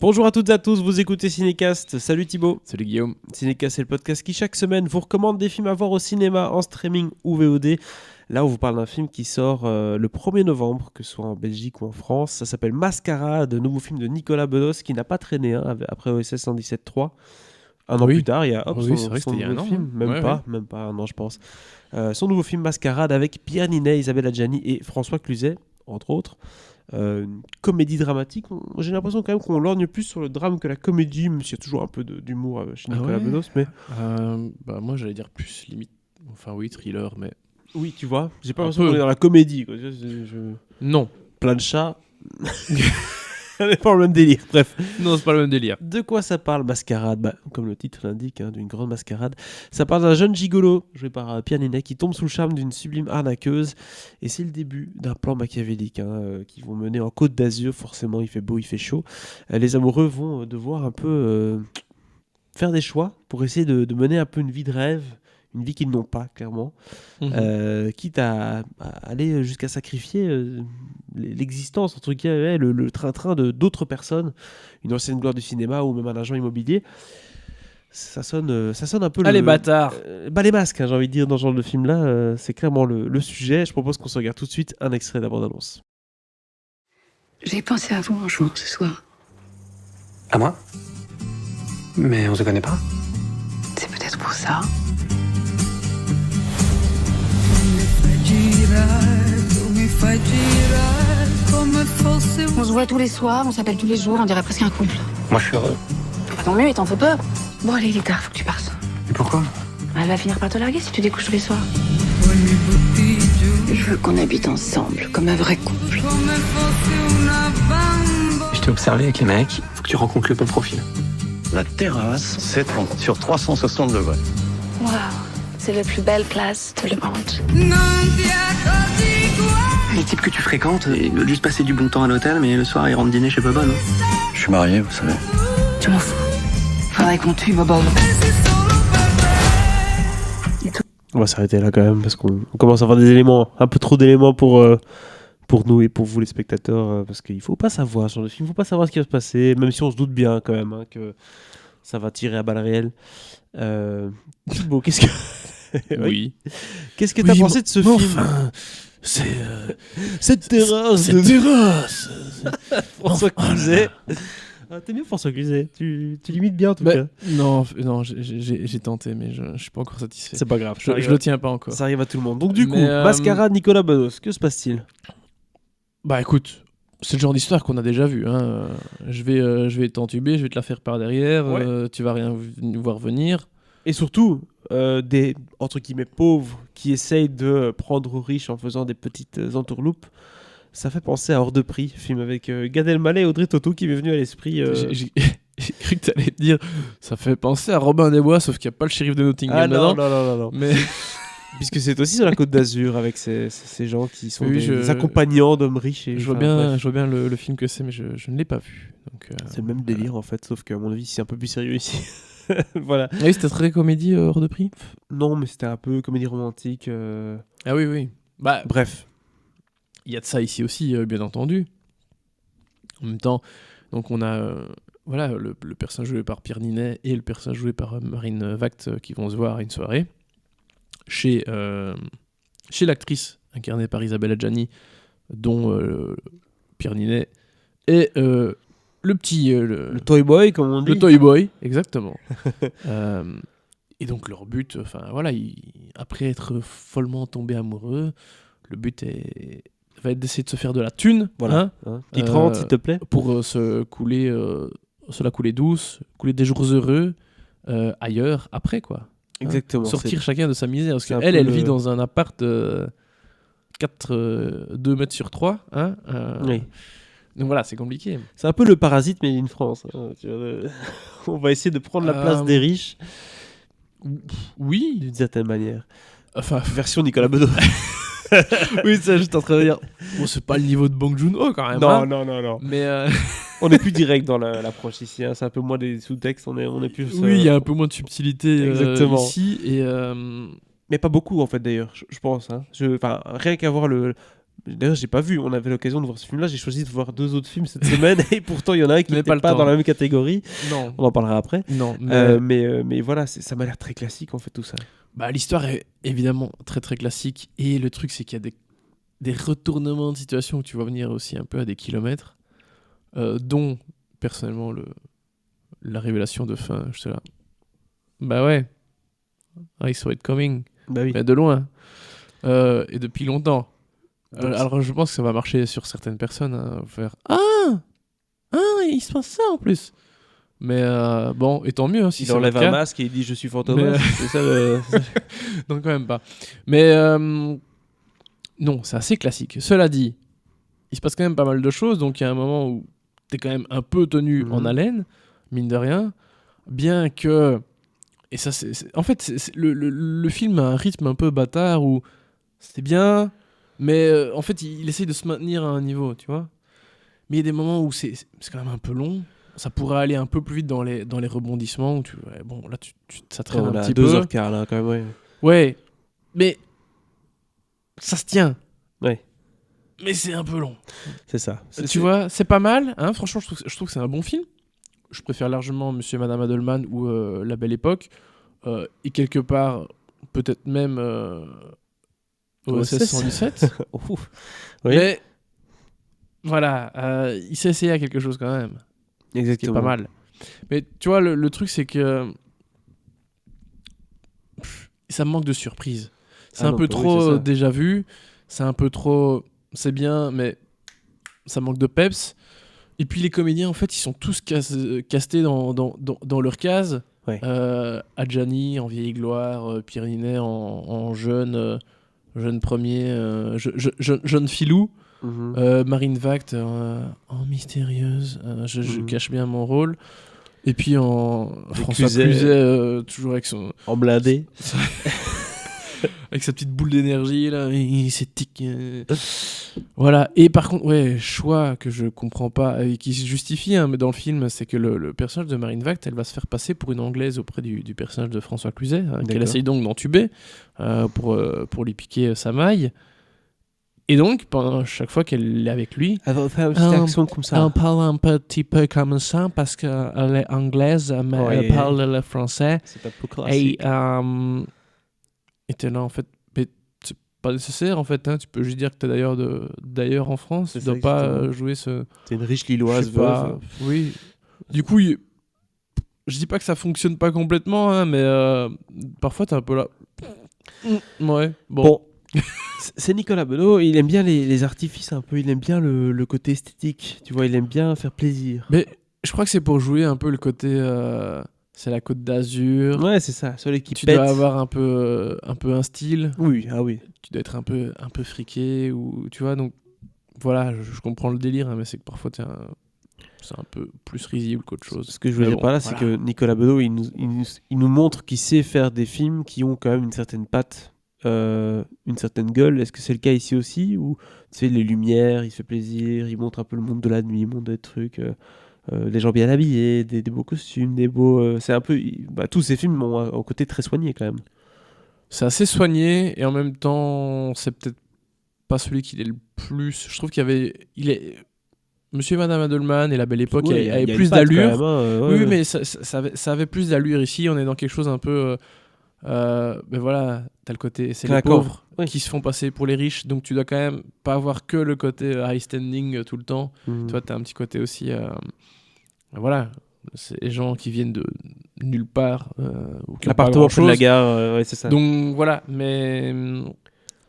Bonjour à toutes et à tous, vous écoutez Cinécast. Salut Thibaut. Salut Guillaume. Cinécast, c'est le podcast qui chaque semaine vous recommande des films à voir au cinéma, en streaming ou VOD. Là, on vous parle d'un film qui sort le 1er novembre, que ce soit en Belgique ou en France. Ça s'appelle Mascarade, nouveau film de Nicolas Bedos qui n'a pas traîné après OSS 117.3. Un an plus tard, il y a c'est vrai que c'était il y a un an, film, hein. même pas un an je pense. Son nouveau film Mascarade avec Pierre Ninet, Isabelle Adjani et François Cluzet, entre autres. Une comédie dramatique. J'ai l'impression quand même qu'on lorgne plus sur le drame que la comédie, même s'il y a toujours un peu d'humour chez Nicolas Bedos. Mais... moi j'allais dire plus limite, enfin oui, thriller, mais... Oui, tu vois, j'ai pas l'impression qu'on est dans la comédie, quoi. Non. Plein de chats. On n'est pas dans le même délire, bref. Non, c'est pas le même délire. De quoi ça parle, Mascarade? Comme le titre l'indique, d'une grande mascarade. Ça parle d'un jeune gigolo, joué par Pierre Ninet, qui tombe sous le charme d'une sublime arnaqueuse. Et c'est le début d'un plan machiavélique qui vont mener en Côte d'Azur. Forcément, il fait beau, il fait chaud. Les amoureux vont devoir un peu faire des choix pour essayer de mener un peu une vie de rêve. Une vie qu'ils n'ont pas, clairement. Quitte à aller jusqu'à sacrifier l'existence, entre guillemets, le train-train d'autres personnes, une ancienne gloire du cinéma ou même un agent immobilier. Ça sonne un peu... les bâtards les masques, j'ai envie de dire, dans ce genre de film-là. C'est clairement le sujet. Je propose qu'on se regarde tout de suite un extrait de la bande-annonce. J'ai pensé à vous un jour, ce soir. À moi? Mais on se connaît pas? C'est peut-être pour ça. On se voit tous les soirs, on s'appelle tous les jours, on dirait presque un couple. Moi, je suis heureux. Bah, tant mieux, il t'en faut peu. Bon, allez, il est tard, faut que tu partes. Et pourquoi? Elle va finir par te larguer si tu découches tous les soirs. Je veux qu'on habite ensemble, comme un vrai couple. Je t'ai observé avec les mecs, faut que tu rencontres le bon profil. La terrasse s'étend sur 360 degrés. Waouh, c'est la plus belle place de le monde. Les types que tu fréquentes, ils veulent juste passer du bon temps à l'hôtel, mais le soir, ils rentrent dîner chez Boba, non? Je suis marié, vous savez. Tu m'en fous. Faudrait qu'on tue Bobo. On va s'arrêter là quand même, parce qu'on commence à avoir des éléments, un peu trop d'éléments pour nous et pour vous les spectateurs, parce qu'il faut pas savoir sur le film, il faut pas savoir ce qui va se passer, même si on se doute bien quand même que ça va tirer à balles réelles. Thibaut, qu'est-ce que... Oui. Qu'est-ce que t'as pensé de ce film? Enfin, c'est... Cette terrasse François Cluzet. T'es bien François Cluzet, tu l'imites bien en tout cas. Non, j'ai tenté, mais je suis pas encore satisfait. C'est pas grave, Je le tiens pas encore. Ça arrive à tout le monde. Donc du coup, Mascarade, Nicolas Bedos, que se passe-t-il? Bah écoute, c'est le genre d'histoire qu'on a déjà vu. Je vais t'entuber, je vais te la faire par derrière, tu vas rien voir venir. Et surtout, des, entre guillemets, pauvres qui essayent de prendre aux riches en faisant des petites entourloupes. Ça fait penser à Hors de prix, film avec Gad Elmaleh et Audrey Tautou qui m'est venu à l'esprit. J'ai cru que t'allais dire, ça fait penser à Robin des Bois, sauf qu'il n'y a pas le shérif de Nottingham dedans. Non. Mais... Puisque c'est aussi sur la Côte d'Azur avec ces gens qui sont des accompagnants d'hommes riches. Je vois bien le film que c'est, mais je ne l'ai pas vu. Donc, c'est le même délire en fait, sauf qu'à mon avis c'est un peu plus sérieux ici. Voilà. Ah oui, c'était très comédie Hors de prix. Non, mais c'était un peu comédie romantique. Ah oui. Bah, bref. Il y a de ça ici aussi, bien entendu. En même temps, donc on a le personnage joué par Pierre Ninet et le personnage joué par Marine Vact qui vont se voir à une soirée chez l'actrice incarnée par Isabelle Adjani, dont Pierre Ninet est le petit... le toy boy, comme on dit. Le toy boy, exactement. Et donc leur but, après être follement tombé amoureux, le but va être d'essayer de se faire de la thune. Voilà. Petite rente, s'il te plaît. Pour se la couler douce, couler des jours heureux ailleurs, après quoi. Exactement. Sortir chacun de sa misère. Parce qu'elle vit dans un appart de 2 mètres sur 3. Oui. Donc voilà, c'est compliqué. C'est un peu le Parasite, mais in France. On va essayer de prendre la place des riches. Oui. D'une certaine manière. Enfin, version Nicolas Bedos. Oui, ça, j'étais en train de dire. Bon, c'est pas le niveau de Bong Joon-ho quand même. Non. Mais on est plus direct dans l'approche ici. C'est un peu moins des sous-textes. On est plus. Oui, il y a un peu moins de subtilité ici. Mais pas beaucoup en fait d'ailleurs, je pense. Rien qu'à voir D'ailleurs, j'ai pas vu. On avait l'occasion de voir ce film-là. J'ai choisi de voir 2 autres films cette semaine et pourtant il y en a un qui Mais n'était pas le pas temps. dans la même catégorie. Non, On en parlera après. non, mais Mais voilà, ça m'a l'air très classique en fait tout ça. bah, l'histoire est évidemment très très classique. Et le truc, c'est qu'il y a des retournements de situation que tu vois venir aussi un peu à des kilomètres, dont personnellement la révélation de fin. J'étais là. Bah ouais, I saw it coming. Bah oui. Mais de loin. Et depuis longtemps. Donc, Alors je pense que ça va marcher sur certaines personnes. Faire il se passe ça en plus. Mais bon, et tant mieux. Si il c'est enlève votre un cas. masque et il dit je suis Fantomas. Mais- C'est ça le... Donc quand même pas. Mais non, c'est assez classique. Cela dit, il se passe quand même pas mal de choses. Donc il y a un moment où t'es quand même un peu tenu en haleine, mine de rien. Bien que... Et ça, en fait, le film a un rythme un peu bâtard où c'est bien, mais en fait, il essaye de se maintenir à un niveau, tu vois. Mais il y a des moments où c'est quand même un peu long. Ça pourrait aller un peu plus vite dans les rebondissements. Où bon, là, ça traîne On un a petit 2h15 peu. là quand même. Ouais. Ouais, mais ça se tient. Ouais. Mais c'est un peu long. C'est ça. Tu vois, c'est pas mal. Hein, franchement, je trouve que c'est un bon film. Je préfère largement Monsieur et Madame Adelman ou La Belle Époque. Et quelque part, peut-être même OSS 117. Ouf. Oui. Mais voilà, il s'est essayé à quelque chose quand même, qui est Exactement. pas mal. Mais tu vois, le truc, c'est que ça me manque de surprise. C'est Ah un non, peu oui, trop c'est ça. déjà vu. C'est un peu trop... C'est bien, mais ça manque de peps. Et puis les comédiens, en fait, ils sont tous castés dans leur case. Ouais. Adjani en vieille gloire, Pierre Ninet en jeune premier, jeune filou. Marine Vact en mystérieuse, je cache bien mon rôle. Et puis François Cluzet, toujours avec En blindé. avec sa petite boule d'énergie là, il s'étique. Voilà. Et par contre, ouais, choix que je comprends pas et qui se justifie, hein, mais dans le film, c'est que le personnage de Marine Vact, elle va se faire passer pour une anglaise auprès du personnage de François Cluzet, qu'elle D'accord. essaye donc d'entuber pour lui piquer sa maille. Et donc, pendant chaque fois qu'elle est avec lui, Elle va faire une petite action comme ça. elle parle un petit peu comme ça parce qu'elle est anglaise, mais Ouais. elle parle le français. C'est un peu Et classique. t'es là, en fait, mais c'est pas nécessaire, en fait. Hein. Tu peux juste dire que t'es d'ailleurs en France. C'est Tu ça, dois pas exactement. jouer ce... C'est une riche je lilloise sais pas, veuve. oui. Du coup, je dis pas que ça fonctionne pas complètement, hein, mais parfois t'es un peu là... Ouais, Bon. C'est Nicolas Bedos, il aime bien les artifices un peu, il aime bien le côté esthétique, tu vois, il aime bien faire plaisir. Mais je crois que c'est pour jouer un peu le côté... c'est la Côte d'Azur. Ouais, c'est ça, celui qui Tu pète. dois avoir un peu un style. Oui, ah oui. Tu dois être un peu friqué, ou tu vois, donc voilà, je comprends le délire, hein, mais c'est que parfois c'est un peu plus risible qu'autre chose. Ce que je veux Mais dire bon, par là, voilà. c'est que Nicolas Bedos, il nous montre qu'il sait faire des films qui ont quand même une certaine patte, une certaine gueule. Est-ce que c'est le cas ici aussi, ou tu sais, les lumières, il fait plaisir, il montre un peu le monde de la nuit, il montre des trucs, des gens bien habillés, des beaux costumes, des beaux... c'est un peu... tous ces films ont un côté très soigné quand même. C'est assez soigné, et en même temps, c'est peut-être pas celui qui est le plus... Je trouve il est... Monsieur et Madame Adelman et La Belle Époque Ouais, avait il y a plus une patte quand d'allure. même, hein, Oui, ouais. mais ça avait plus d'allure ici. On est dans quelque chose un peu... ben voilà, t'as le côté... C'est les Clinquant. pauvres Oui. qui se font passer pour les riches. Donc tu dois quand même pas avoir que le côté high standing tout le temps. Mhm. Toi, t'as un petit côté aussi... voilà, c'est les gens qui viennent de nulle part. Ou qui ont pas L'appartement près de la grand-chose. gare, ouais, c'est ça. Donc voilà, mais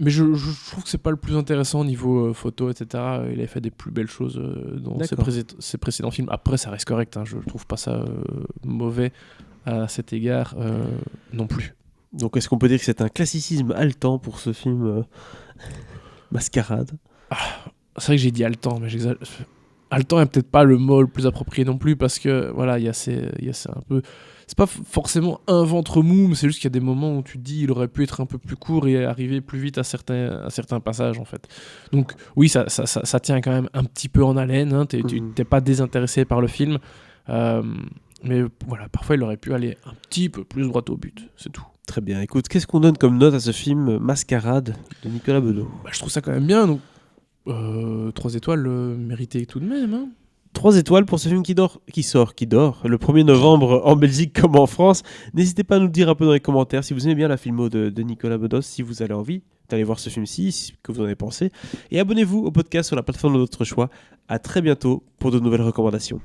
je trouve que c'est pas le plus intéressant niveau photo, etc. Il a fait des plus belles choses dans D'accord. ses précédents films. Après, ça reste correct, hein, je trouve pas ça mauvais à cet égard non plus. Donc est-ce qu'on peut dire que c'est un classicisme haletant pour ce film Mascarade? C'est vrai que j'ai dit haletant, mais j'exagère. Haletant est peut-être pas le mot le plus approprié non plus, parce que voilà, il y a un peu... C'est pas forcément un ventre mou, mais c'est juste qu'il y a des moments où tu te dis il aurait pu être un peu plus court et arriver plus vite à certains passages, en fait. Donc oui, ça tient quand même un petit peu en haleine, hein, t'es pas désintéressé par le film, mais voilà, parfois il aurait pu aller un petit peu plus droit au but, c'est tout. Très bien. Écoute, qu'est-ce qu'on donne comme note à ce film Mascarade de Nicolas Bedos? Je trouve ça quand même bien, donc 3 étoiles méritées tout de même. Hein. 3 étoiles pour ce film qui dort le 1er novembre en Belgique comme en France. N'hésitez pas à nous dire un peu dans les commentaires si vous aimez bien la filmo de Nicolas Bedos, si vous avez envie d'aller voir ce film-ci, ce que vous en avez pensé. Et abonnez-vous au podcast sur la plateforme de votre choix. À très bientôt pour de nouvelles recommandations.